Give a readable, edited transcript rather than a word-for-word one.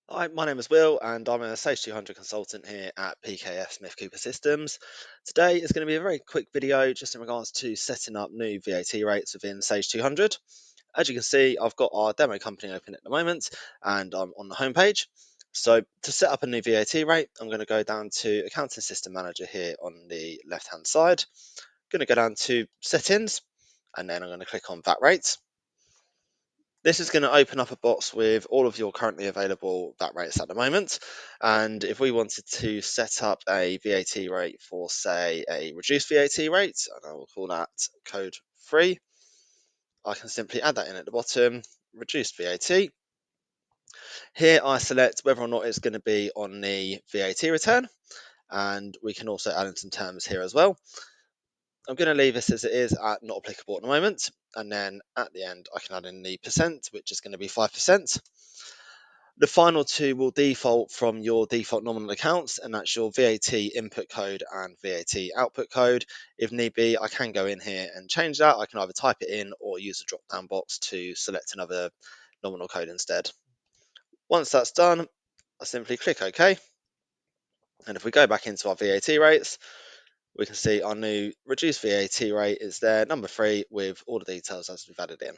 Hi, my name is Will, and I'm a Sage 200 consultant here at PKF Smith Cooper Systems. Today is going to be a very quick video just in regards to setting up new VAT rates within Sage 200. As you can see, I've got our demo company open at the moment, and I'm on the homepage. So to set up a new VAT rate, I'm going to go down to Accounting System Manager here on the left-hand side. I'm going to go down to Settings, and then I'm going to click on VAT Rates. This is going to open up a box with all of your currently available VAT rates at the moment. And if we wanted to set up a VAT rate for, say, a reduced VAT rate, and I will call that code 3, I can simply add that in at the bottom, reduced VAT. Here I select whether or not it's going to be on the VAT return, and we can also add in some terms here as well. I'm going to leave this as it is at not applicable at the moment, and then at the end I can add in the percent, which is going to be 5%. The final two will default from your default nominal accounts, and that's your VAT input code and VAT output code. If need be, I can go in here and change that. I can either type it in or use the drop down box to select another nominal code instead. Once that's done, I simply click OK. And if we go back into our VAT rates, we can see our new reduced VAT rate is there, number 3, with all the details as we've added in.